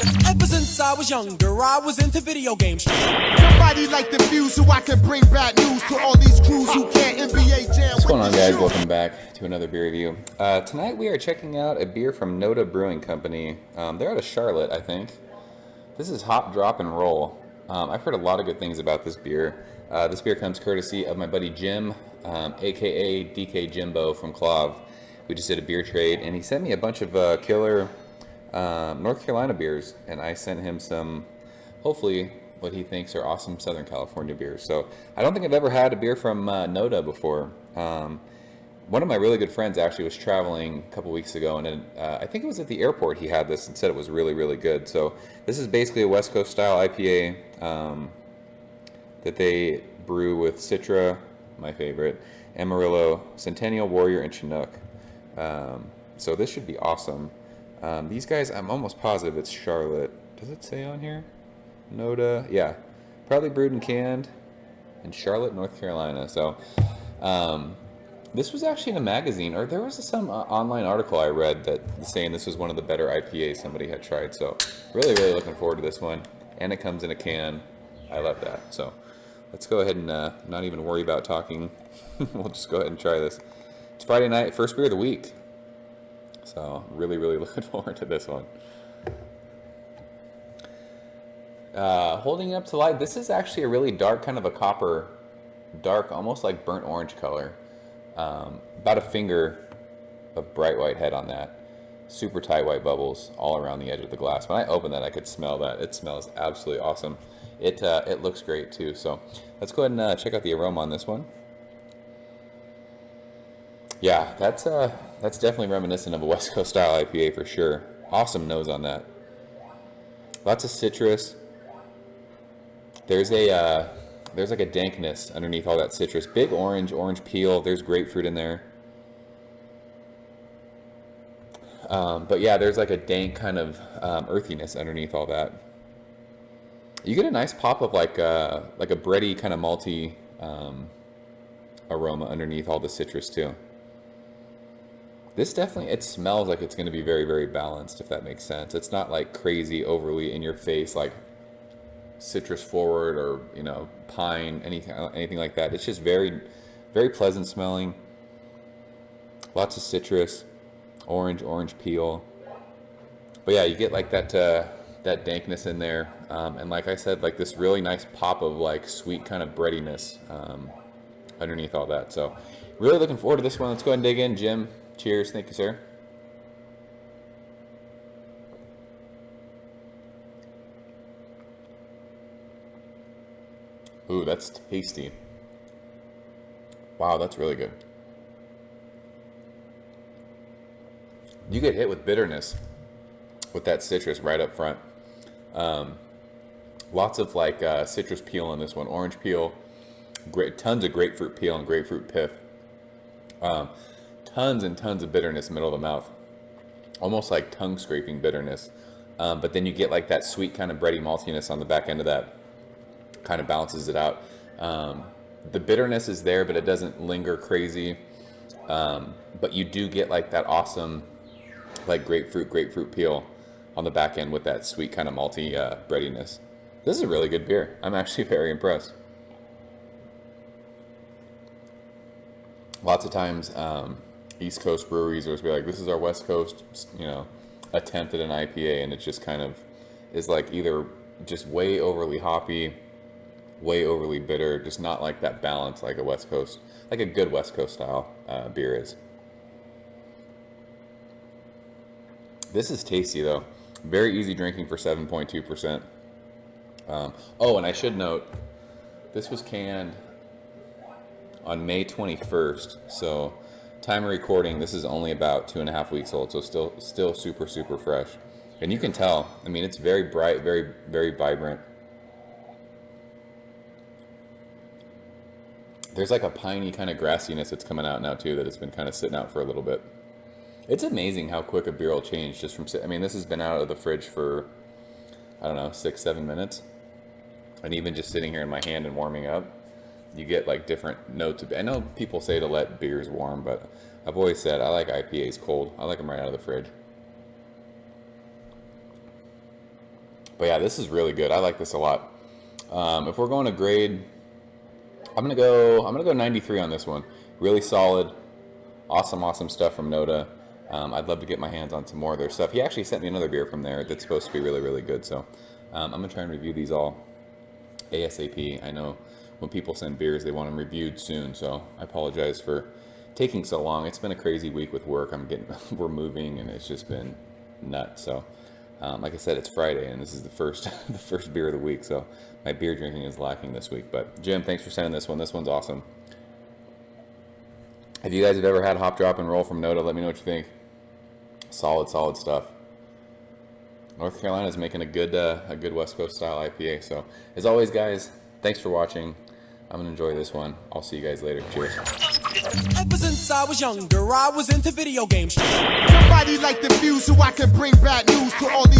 Ever since I was younger, I was into video games. Somebody like the view so I can bring bad news to all these crews who can't NBA jam. What's going on, guys? Welcome back to another beer review. Tonight we are checking out a beer from NoDa Brewing Company. They're out of Charlotte, I think. This is Hop, Drop, and Roll. I've heard a lot of good things about this beer. This beer comes courtesy of my buddy Jim, aka DK Jimbo from Clove. We just did a beer trade, and he sent me a bunch of killer North Carolina beers, and I sent him some, hopefully, what he thinks are awesome Southern California beers. So I don't think I've ever had a beer from NoDa before. One of my really good friends actually was traveling a couple weeks ago, and I think it was at the airport he had this and said it was really, really good. So this is basically a West Coast style IPA that they brew with Citra, my favorite, Amarillo, Centennial, Warrior, and Chinook. So this should be awesome. These guys, I'm almost positive it's Charlotte. Does it say on here? NoDa, yeah. Proudly brewed and canned in Charlotte, North Carolina. So this was actually in a magazine, or there was some online article I read that saying this was one of the better IPAs somebody had tried. So really, really looking forward to this one. And it comes in a can. I love that. So let's go ahead and not even worry about talking. We'll just go ahead and try this. It's Friday night, first beer of the week. So really, really looking forward to this one. Holding it up to light, this is actually a really dark, kind of a copper, dark, almost like burnt orange color. About a finger of bright white head on that. Super tight white bubbles all around the edge of the glass. When I opened that, I could smell that. It smells absolutely awesome. It looks great too. So let's go ahead and check out the aroma on this one. Yeah, that's definitely reminiscent of a West Coast style IPA for sure. Awesome nose on that. Lots of citrus. There's like a dankness underneath all that citrus. Big orange peel. There's grapefruit in there. But yeah, there's like a dank kind of earthiness underneath all that. You get a nice pop of like a bready kind of malty aroma underneath all the citrus too. This definitely, it smells like it's going to be very, very balanced, if that makes sense. It's not like crazy, overly in your face, like citrus forward or, pine, anything like that. It's just very, very pleasant smelling. Lots of citrus, orange peel. But yeah, you get like that dankness in there. And like I said, like this really nice pop of like sweet kind of breadiness underneath all that. So really looking forward to this one. Let's go ahead and dig in. Jim, cheers. Thank you, sir. Ooh, that's tasty. Wow, that's really good. You get hit with bitterness with that citrus right up front. Lots of like citrus peel in this one. Orange peel, tons of grapefruit peel and grapefruit pith. Tons and tons of bitterness in the middle of the mouth. Almost like tongue scraping bitterness. But then you get like that sweet kind of bready maltiness on the back end of that. Kind of balances it out. The bitterness is there, but it doesn't linger crazy. But you do get like that awesome like grapefruit peel on the back end with that sweet kind of malty breadiness. This is a really good beer. I'm actually very impressed. Lots of times East Coast breweries will be like, this is our West Coast attempt at an IPA, and it just kind of is like either just way overly hoppy, way overly bitter, just not like that balance like a West Coast, like a good West Coast style beer is. This is tasty though. Very easy drinking for 7.2%. Oh, and I should note, this was canned on May 21st. So time of recording, this is only about 2.5 weeks old. So still super, super fresh. And you can tell, I mean, it's very bright, very, very vibrant. There's like a piney kind of grassiness that's coming out now too, that it's been kind of sitting out for a little bit. It's amazing how quick a beer will change just from, I mean, this has been out of the fridge for, I don't know, 6-7 minutes. And even just sitting here in my hand and warming up, you get like different notes. I know people say to let beers warm, but I've always said I like IPAs cold. I like them right out of the fridge. But yeah, this is really good. I like this a lot. If we're going to grade, I'm gonna go 93 on this one. Really solid, awesome stuff from NoDa. I'd love to get my hands on some more of their stuff. He actually sent me another beer from there that's supposed to be really good. So I'm gonna try and review these all ASAP. I know when people send beers, they want them reviewed soon. So I apologize for taking so long. It's been a crazy week with work. We're moving, and it's just been nuts. So. Like I said, it's Friday, and this is the first beer of the week, so my beer drinking is lacking this week. But Jim, thanks for sending this one. This one's awesome. If you guys have ever had Hop Drop and Roll from NoDa, let me know what you think. Solid stuff. North Carolina is making a good West Coast style IPA. So as always, guys, thanks for watching. I'm gonna enjoy this one. I'll see you guys later. Cheers. Ever since I was younger, I was into video games. Somebody like the Fuse so I can bring bad news to all these